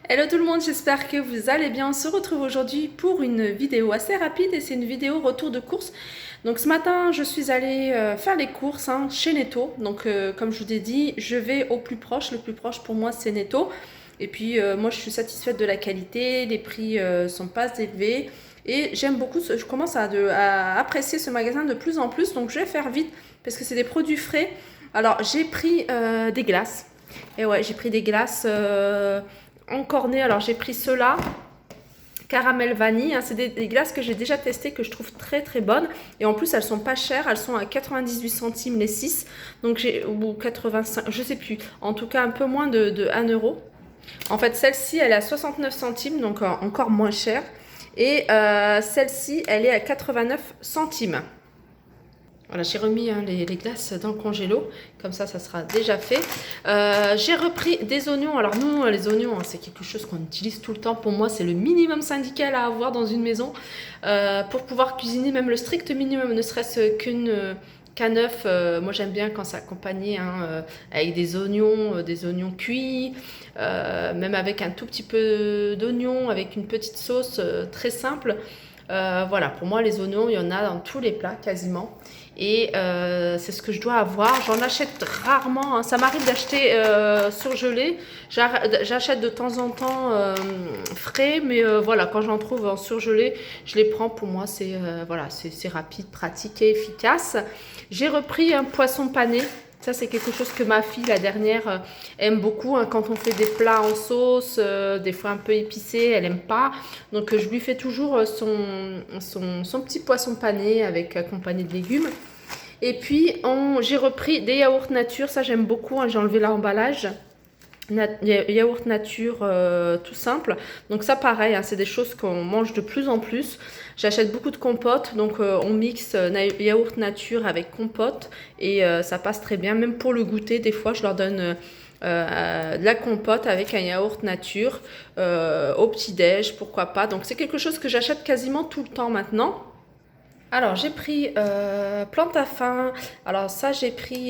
Hello tout le monde, j'espère que vous allez bien. On se retrouve aujourd'hui pour une vidéo assez rapide et c'est une vidéo retour de course. Donc ce matin, je suis allée faire les courses chez Netto. Donc comme je vous ai dit, je vais au plus proche. Le plus proche pour moi, c'est Netto. Et puis moi, je suis satisfaite de la qualité. Les prix sont pas élevés. Et j'aime beaucoup, je commence à apprécier ce magasin de plus en plus. Donc je vais faire vite parce que c'est des produits frais. Alors j'ai pris des glaces. Et ouais, j'ai pris des glaces en cornet. Alors j'ai pris ceux-là, caramel vanille. C'est des glaces que j'ai déjà testées, que je trouve très très bonnes. Et en plus, elles sont pas chères. Elles sont à 98 centimes les 6. Donc j'ai, ou 85, je sais plus. En tout cas, un peu moins de 1 euro. En fait, celle-ci, elle est à 69 centimes, donc encore moins chère. Et celle-ci, elle est à 89 centimes. Voilà, j'ai remis les glaces dans le congélo, comme ça sera déjà fait. J'ai repris des oignons. Alors nous, les oignons, c'est quelque chose qu'on utilise tout le temps. Pour moi, c'est le minimum syndical à avoir dans une maison pour pouvoir cuisiner, même le strict minimum, ne serait-ce qu'un œuf. Moi, j'aime bien quand c'est accompagné avec des oignons cuits, même avec un tout petit peu d'oignon, avec une petite sauce très simple. Voilà, pour moi, les oignons, il y en a dans tous les plats quasiment. Et c'est ce que je dois avoir. J'en achète rarement. Ça m'arrive d'acheter surgelé. J'achète de temps en temps frais. Mais voilà, quand j'en trouve en surgelé, je les prends. Pour moi, voilà, c'est rapide, pratique et efficace. J'ai repris un poisson pané. Ça, c'est quelque chose que ma fille, la dernière, aime beaucoup. Quand on fait des plats en sauce, des fois un peu épicés, elle aime pas. Donc, je lui fais toujours son petit poisson pané accompagné de légumes. Et puis, j'ai repris des yaourts nature. Ça, j'aime beaucoup. J'ai enlevé l'emballage. Yaourt nature tout simple. Donc ça pareil, c'est des choses qu'on mange de plus en plus. J'achète beaucoup de compotes, donc on mixe yaourt nature avec compote et ça passe très bien. Même pour le goûter, des fois je leur donne de la compote avec un yaourt nature au petit-déj, pourquoi pas. Donc c'est quelque chose que j'achète quasiment tout le temps maintenant. Alors, j'ai pris plante à faim. Alors ça, j'ai pris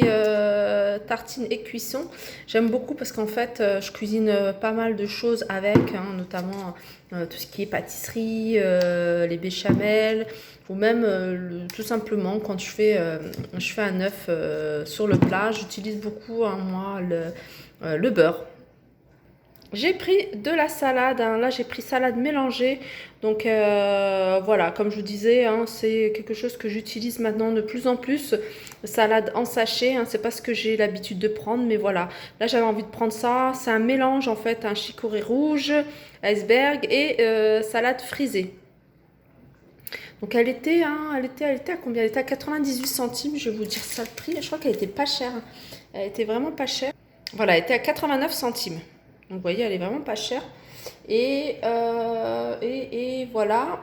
tartine et cuisson. J'aime beaucoup parce qu'en fait, je cuisine pas mal de choses avec, notamment tout ce qui est pâtisserie, les béchamels, ou même tout simplement quand je fais un œuf sur le plat, j'utilise beaucoup, moi, le beurre. J'ai pris de la salade, là j'ai pris salade mélangée, donc voilà, comme je vous disais, c'est quelque chose que j'utilise maintenant de plus en plus, salade en sachet, c'est pas ce que j'ai l'habitude de prendre, mais voilà, là j'avais envie de prendre ça, c'est un mélange en fait, un chicorée rouge, iceberg et salade frisée. Donc elle était à combien? Elle était à 98 centimes, je vais vous dire ça le prix, je crois qu'elle était pas chère, elle était vraiment pas chère. Voilà, elle était à 89 centimes. Donc vous voyez, elle est vraiment pas chère. Et voilà.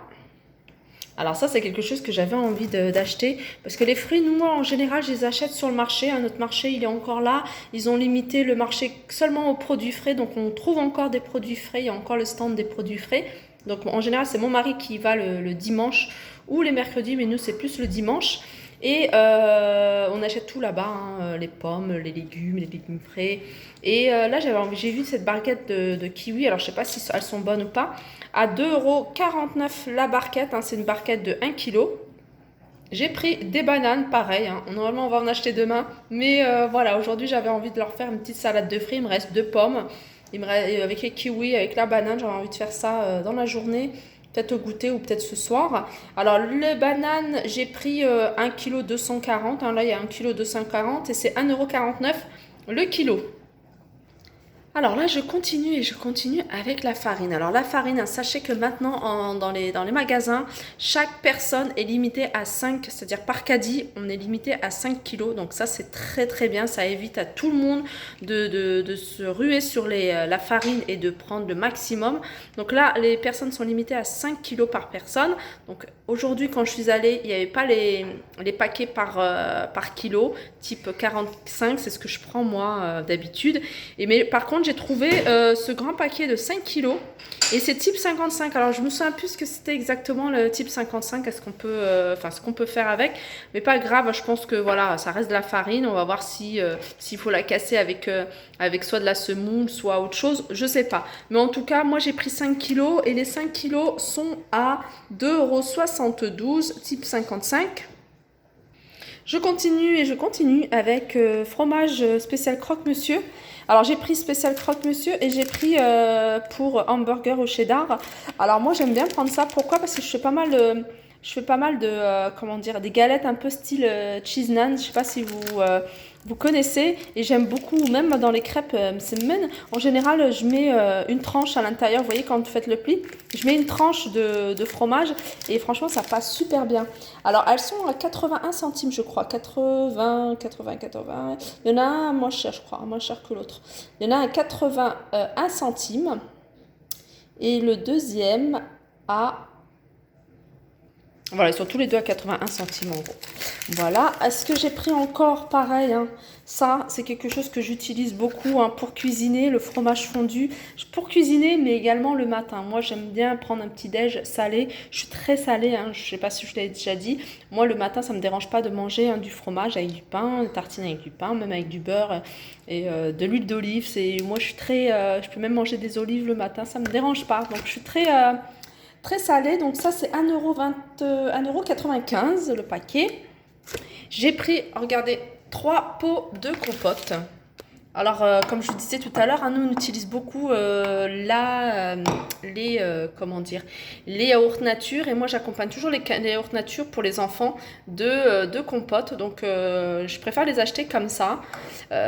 Alors ça, c'est quelque chose que j'avais envie d'acheter. Parce que les fruits, nous, en général, je les achète sur le marché. Notre marché, il est encore là. Ils ont limité le marché seulement aux produits frais. Donc on trouve encore des produits frais. Il y a encore le stand des produits frais. Donc en général, c'est mon mari qui y va le dimanche ou les mercredis. Mais nous, c'est plus le dimanche. Et on achète tout là-bas, les pommes, les légumes frais. Et là, j'ai vu cette barquette de kiwi. Alors, je sais pas si elles sont bonnes ou pas. À 2,49 € la barquette. C'est une barquette de 1 kg. J'ai pris des bananes, pareil. Normalement, on va en acheter demain. Mais voilà, aujourd'hui, j'avais envie de leur faire une petite salade de fruits. Il me reste 2 pommes. Avec les kiwis, avec la banane, j'avais envie de faire ça dans la journée. Peut-être au goûter ou peut-être ce soir. Alors, les bananes, j'ai pris 1 kg 240. Là, il y a 1 kg 240 et c'est 1,49 € le kilo. Alors là, je continue avec la farine. Alors la farine, sachez que maintenant, dans les magasins, chaque personne est limitée à 5, c'est-à-dire par caddie, on est limité à 5 kilos. Donc ça, c'est très très bien. Ça évite à tout le monde de se ruer sur la farine et de prendre le maximum. Donc là, les personnes sont limitées à 5 kilos par personne. Donc aujourd'hui, quand je suis allée, il n'y avait pas les paquets par kilo, type 45, c'est ce que je prends moi d'habitude. Mais par contre, j'ai trouvé ce grand paquet de 5 kilos. Et c'est type 55. Alors, je me souviens plus ce que c'était exactement le type 55. Est-ce qu'on peut, ce qu'on peut faire avec. Mais pas grave, je pense que voilà, ça reste de la farine. On va voir si, s'il faut la casser avec, avec soit de la semoule, soit autre chose. Je sais pas. Mais en tout cas, moi, j'ai pris 5 kilos. Et les 5 kilos sont à 2,72 € type 55. Je continue avec fromage spécial croque-monsieur. Alors j'ai pris spécial croque-monsieur et j'ai pris pour hamburger au cheddar. Alors moi j'aime bien prendre ça. Pourquoi? Parce que je fais pas mal de comment dire, des galettes un peu style cheese naan. Je sais pas si vous connaissez, et j'aime beaucoup, même dans les crêpes semen, en général je mets une tranche à l'intérieur. Vous voyez, quand vous faites le pli, je mets une tranche de fromage et franchement ça passe super bien. Alors elles sont à 81 centimes je crois, 80. Il y en a un moins cher je crois, moins cher que l'autre. Il y en a un à 81 centimes et le deuxième à... Voilà, ils sont tous les deux à 81 centimes en gros. Voilà. Est-ce que j'ai pris encore pareil, hein, ça, c'est quelque chose que j'utilise beaucoup, hein, pour cuisiner, le fromage fondu. Pour cuisiner, mais également le matin. Moi, j'aime bien prendre un petit déj salé. Je suis très salée, hein, je ne sais pas si je l'ai déjà dit. Moi, le matin, ça ne me dérange pas de manger, hein, du fromage avec du pain, une tartine avec du pain, même avec du beurre et de l'huile d'olive. Moi, je suis très... je peux même manger des olives le matin, ça ne me dérange pas. Donc, je suis très... très salé, donc ça c'est 1,95 € le paquet. J'ai pris, regardez, 3 pots de compote. Alors, comme je vous disais tout à l'heure, hein, nous on utilise beaucoup comment dire, les yaourts nature. Et moi j'accompagne toujours les yaourts nature pour les enfants de compote. Donc je préfère les acheter comme ça.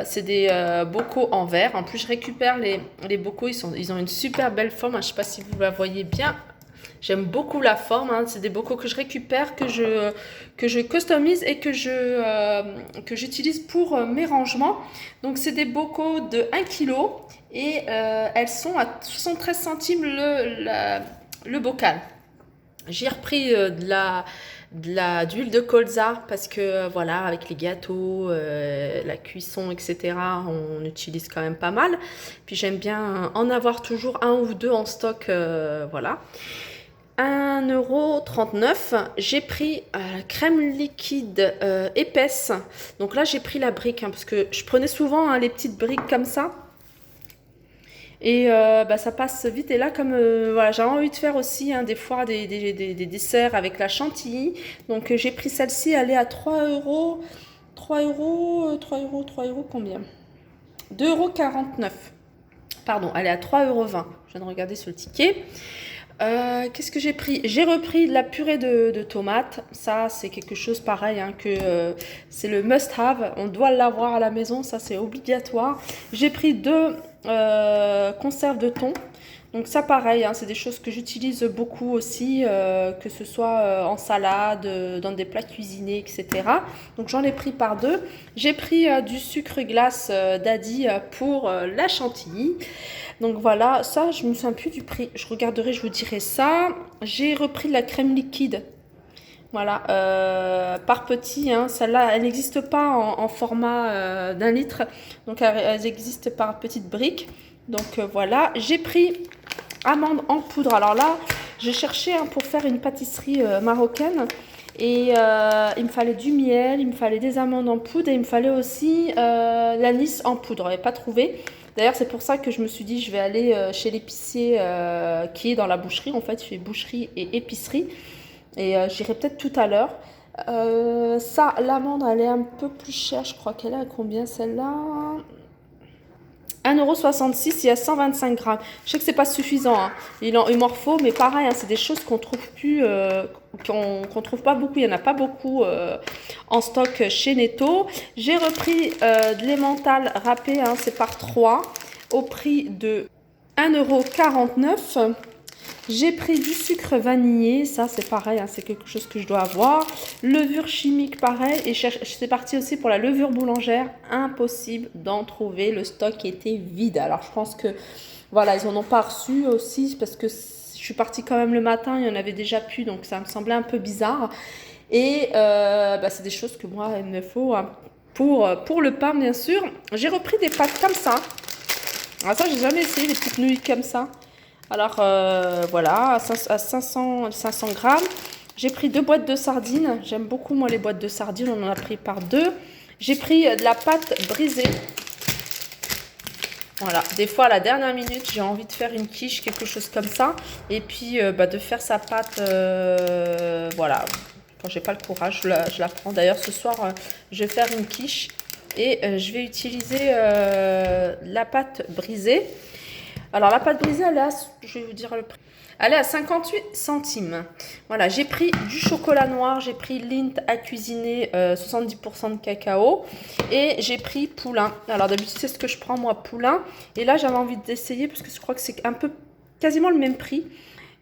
C'est des bocaux en verre. En plus je récupère les bocaux, ils ont une super belle forme, hein. Je ne sais pas si vous la voyez bien. J'aime beaucoup la forme, hein. C'est des bocaux que je récupère, que je customise et que j'utilise pour mes rangements. Donc c'est des bocaux de 1 kg et elles sont à 73 centimes le bocal. J'ai repris d'huile de colza parce que voilà, avec les gâteaux, la cuisson, etc., on utilise quand même pas mal. Puis j'aime bien en avoir toujours un ou deux en stock, voilà. 1,39 €. J'ai pris crème liquide épaisse. Donc là, j'ai pris la brique, hein, parce que je prenais souvent, hein, les petites briques comme ça. Et ça passe vite. Et là, comme voilà, j'ai envie de faire aussi, hein, des fois des desserts avec la chantilly. Donc j'ai pris celle-ci, elle est à 3 €. 3 € combien? 2,49 €. Pardon, elle est à 3,20 €. Je viens de regarder sur le ticket. Qu'est-ce que j'ai pris? J'ai repris de la purée de tomates. Ça, c'est quelque chose pareil, hein, que c'est le must-have. On doit l'avoir à la maison, ça c'est obligatoire. J'ai pris 2 conserves de thon. Donc ça pareil, hein, c'est des choses que j'utilise beaucoup aussi, que ce soit en salade, dans des plats cuisinés, etc. Donc j'en ai pris par 2. J'ai pris du sucre glace Daddy pour la chantilly. Donc voilà, ça je me souviens plus du prix. Je regarderai, je vous dirai ça. J'ai repris de la crème liquide. Voilà, par petit, hein. Celle-là, elle n'existe pas en format d'1 litre. Donc elles existent par petites briques. Donc voilà, j'ai pris amandes en poudre. Alors là, j'ai cherché, hein, pour faire une pâtisserie marocaine. Et il me fallait du miel, il me fallait des amandes en poudre et il me fallait aussi l'anis en poudre. Je n'avais pas trouvé. D'ailleurs, c'est pour ça que je me suis dit, je vais aller chez l'épicier qui est dans la boucherie. En fait, je fais boucherie et épicerie. Et j'irai peut-être tout à l'heure. Ça, l'amande, elle est un peu plus chère. Je crois qu'elle est à combien celle-là? 1,66 €, il y a 125 grammes. Je sais que c'est pas suffisant, hein. Il m'en faut, mais pareil, hein, c'est des choses qu'on trouve plus, qu'on trouve pas beaucoup. Il y en a pas beaucoup en stock chez Netto. J'ai repris de l'emmental râpé, hein, c'est par 3 au prix de 1,49 €. J'ai pris du sucre vanillé, ça c'est pareil, hein, c'est quelque chose que je dois avoir. Levure chimique, pareil. Et c'est parti aussi pour la levure boulangère. Impossible d'en trouver, le stock était vide. Alors je pense que voilà, ils en ont pas reçu aussi parce que je suis partie quand même le matin, il y en avait déjà plus, donc ça me semblait un peu bizarre. Et c'est des choses que moi il me faut, hein, pour le pain bien sûr. J'ai repris des pâtes comme ça. Ah, ça, j'ai jamais essayé les petites nouilles comme ça. Alors, voilà, à 500 grammes. J'ai pris 2 boîtes de sardines. J'aime beaucoup, moi, les boîtes de sardines. On en a pris par 2. J'ai pris de la pâte brisée. Voilà, des fois à la dernière minute, j'ai envie de faire une quiche, quelque chose comme ça. Et puis de faire sa pâte, voilà. Quand j'ai pas le courage, je la prends. D'ailleurs, ce soir, je vais faire une quiche et je vais utiliser la pâte brisée. Alors, la pâte brisée, elle est à, je vais vous dire le prix. Elle est à 58 centimes. Voilà, j'ai pris du chocolat noir, j'ai pris Lindt à cuisiner 70% de cacao et j'ai pris Poulain. Alors d'habitude, c'est ce que je prends moi, Poulain. Et là, j'avais envie d'essayer parce que je crois que c'est un peu quasiment le même prix.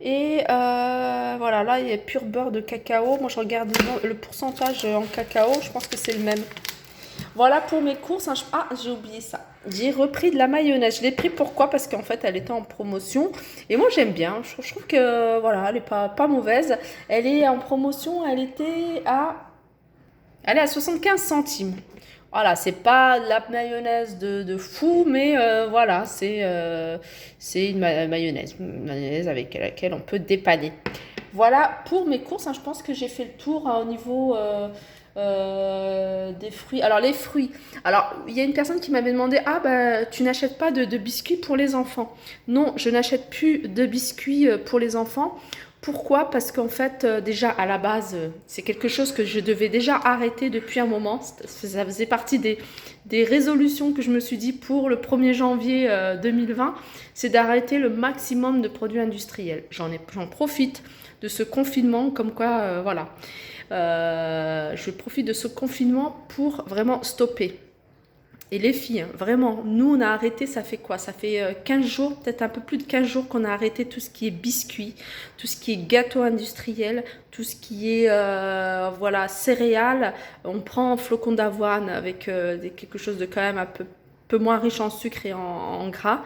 Et voilà, là, il y a pur beurre de cacao. Moi, je regarde le pourcentage en cacao. Je pense que c'est le même. Voilà pour mes courses. Ah, j'ai oublié ça. J'ai repris de la mayonnaise. Je l'ai pris pourquoi? Parce qu'en fait, elle était en promotion. Et moi, j'aime bien. Je trouve que, voilà, elle est pas mauvaise. Elle est en promotion. Elle est à 75 centimes. Voilà, c'est pas de la mayonnaise de fou, mais voilà, c'est une mayonnaise. Une mayonnaise avec laquelle on peut dépanner. Voilà pour mes courses. Je pense que j'ai fait le tour au niveau des fruits. Alors, les fruits. Alors, il y a une personne qui m'avait demandé, ah, bah, tu n'achètes pas de biscuits pour les enfants. Non, je n'achète plus de biscuits pour les enfants. Pourquoi? Parce qu'en fait, déjà, à la base, c'est quelque chose que je devais déjà arrêter depuis un moment. Ça faisait partie des résolutions que je me suis dit pour le 1er janvier 2020, c'est d'arrêter le maximum de produits industriels. J'en profite de ce confinement, comme quoi, voilà. Je profite de ce confinement pour vraiment stopper. Et les filles, vraiment, nous on a arrêté, ça fait quoi? Ça fait 15 jours, peut-être un peu plus de 15 jours qu'on a arrêté tout ce qui est biscuits, tout ce qui est gâteau industriel, tout ce qui est voilà, céréales. On prend flocon d'avoine avec quelque chose de quand même un peu moins riche en sucre et en gras.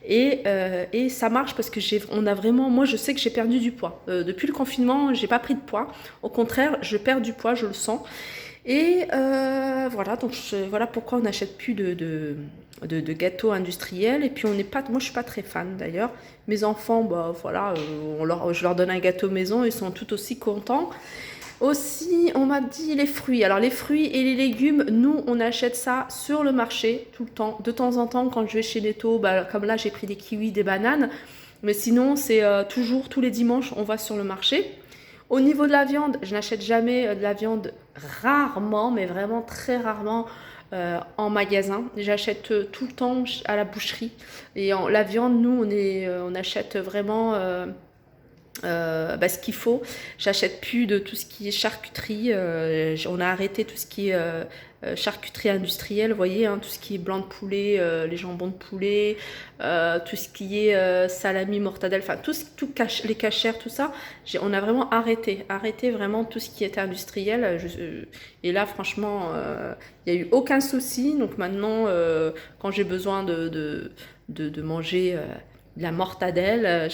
Et ça marche parce que on a vraiment, moi je sais que j'ai perdu du poids. Depuis le confinement, j'ai pas pris de poids. Au contraire, je perds du poids, je le sens. Et voilà, donc voilà pourquoi on n'achète plus de gâteaux industriels. Et puis on n'est pas, moi je suis pas très fan d'ailleurs. Mes enfants, bah voilà, je leur donne un gâteau maison, ils sont tout aussi contents. Aussi, on m'a dit les fruits. Alors les fruits et les légumes, nous on achète ça sur le marché tout le temps. De temps en temps, quand je vais chez Netto, bah, comme là j'ai pris des kiwis, des bananes. Mais sinon, c'est toujours tous les dimanches, on va sur le marché. Au niveau de la viande, je n'achète jamais de la viande, rarement, mais vraiment très rarement en magasin. J'achète tout le temps à la boucherie. Et la viande, nous, on achète vraiment ce qu'il faut. J'achète plus de tout ce qui est charcuterie. On a arrêté tout ce qui est charcuterie industrielle, vous voyez, hein, tout ce qui est blanc de poulet, les jambons de poulet, tout ce qui est salami, mortadelle, enfin les cachères, tout ça. On a vraiment arrêté vraiment tout ce qui était industriel. Et là, franchement, il n'y a eu aucun souci. Donc maintenant, quand j'ai besoin de manger de la mortadelle,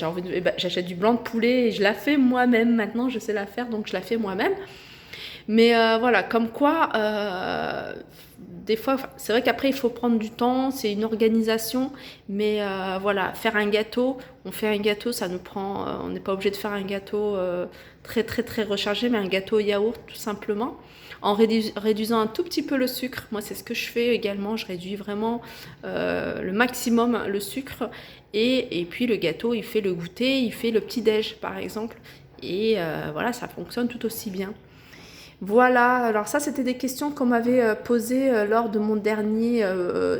j'achète du blanc de poulet et je la fais moi-même. Maintenant, je sais la faire, donc je la fais moi-même. Mais voilà, comme quoi, des fois, c'est vrai qu'après, il faut prendre du temps, c'est une organisation. Mais voilà, faire un gâteau, on fait un gâteau, ça nous prend, on n'est pas obligé de faire un gâteau très, très, très rechargé, mais un gâteau au yaourt, tout simplement. En réduisant un tout petit peu le sucre. Moi, c'est ce que je fais également. Je réduis vraiment le maximum le sucre. Et puis, le gâteau, il fait le goûter, il fait le petit-déj, par exemple. Et voilà, ça fonctionne tout aussi bien. Voilà, alors ça c'était des questions qu'on m'avait posées lors de mon dernier,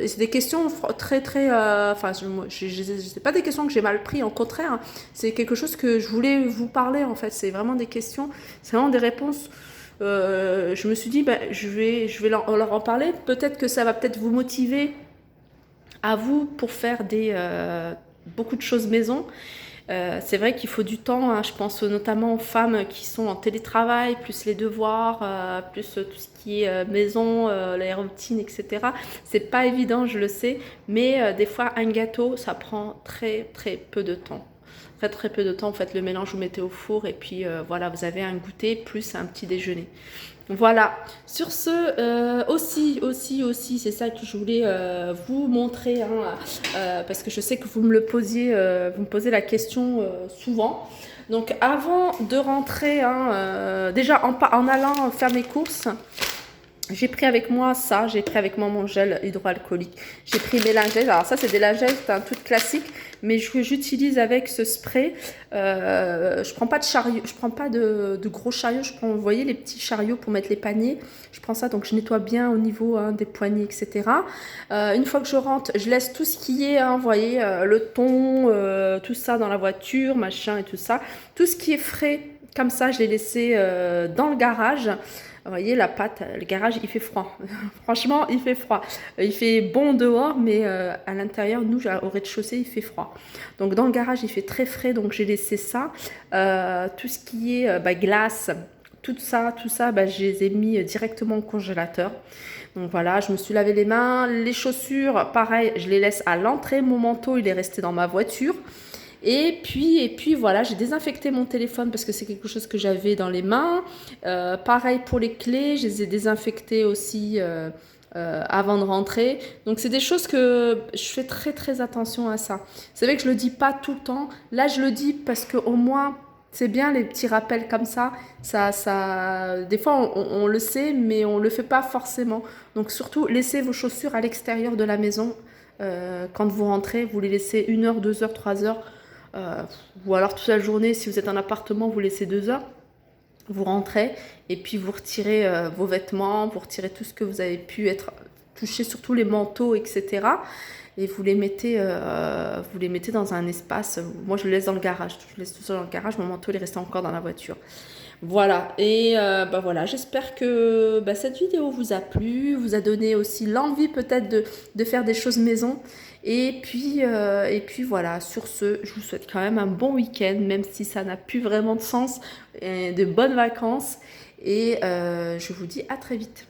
et c'est des questions très très, enfin c'est pas des questions que j'ai mal pris, au contraire, hein. C'est quelque chose que je voulais vous parler en fait, c'est vraiment des questions, c'est vraiment des réponses. Je me suis dit, ben, je vais leur en parler, peut-être que ça va peut-être vous motiver à vous pour faire beaucoup de choses maison. C'est vrai qu'il faut du temps, hein. Je pense notamment aux femmes qui sont en télétravail, plus les devoirs, plus tout ce qui est maison, les routines, etc. C'est pas évident, je le sais, mais des fois un gâteau, ça prend très très peu de temps. Très très peu de temps, vous faites le mélange, vous mettez au four et puis voilà, vous avez un goûter plus un petit déjeuner. Voilà, sur ce, aussi, c'est ça que je voulais vous montrer, hein, parce que je sais que vous me posez la question souvent. Donc avant de rentrer, hein, déjà en allant faire mes courses, j'ai pris avec moi ça, j'ai pris avec moi mon gel hydroalcoolique, j'ai pris mes lingettes. Alors ça c'est des lingettes toutes classiques, mais j'utilise avec ce spray. Je prends pas de chariot, je prends pas de gros chariots, je prends, vous voyez les petits chariots pour mettre les paniers. Je prends ça, donc je nettoie bien au niveau hein, des poignées, etc. Une fois que je rentre, je laisse tout ce qui est, hein, vous voyez, le thon, tout ça dans la voiture, machin et tout ça. Tout ce qui est frais, comme ça, je l'ai laissé dans le garage. Vous voyez la pâte, le garage il fait froid, franchement il fait froid, il fait bon dehors mais à l'intérieur, nous au rez-de-chaussée il fait froid. Donc dans le garage il fait très frais, donc j'ai laissé ça, tout ce qui est glace, tout ça je les ai mis directement au congélateur. Donc voilà, je me suis lavé les mains, les chaussures pareil je les laisse à l'entrée, mon manteau il est resté dans ma voiture. Et puis voilà, j'ai désinfecté mon téléphone parce que c'est quelque chose que j'avais dans les mains. Pareil pour les clés, je les ai désinfectées aussi avant de rentrer. Donc c'est des choses que je fais très très attention à ça. C'est vrai que je le dis pas tout le temps. Là je le dis parce que au moins c'est bien les petits rappels comme ça. Des fois on le sait mais on le fait pas forcément. Donc surtout laissez vos chaussures à l'extérieur de la maison. Quand vous rentrez, vous les laissez 1 heure, 2 heures, 3 heures. Ou alors toute la journée, si vous êtes en appartement, vous laissez 2 heures, vous rentrez et puis vous retirez vos vêtements, vous retirez tout ce que vous avez pu être touché, surtout les manteaux, etc. Et vous les mettez dans un espace. Moi, je le laisse dans le garage. Je laisse tout ça dans le garage. Mon manteau, il est resté encore dans la voiture. Voilà. Et voilà, j'espère que cette vidéo vous a plu, vous a donné aussi l'envie peut-être de faire des choses maison. Et puis voilà, sur ce, je vous souhaite quand même un bon week-end, même si ça n'a plus vraiment de sens, et de bonnes vacances. Et je vous dis à très vite.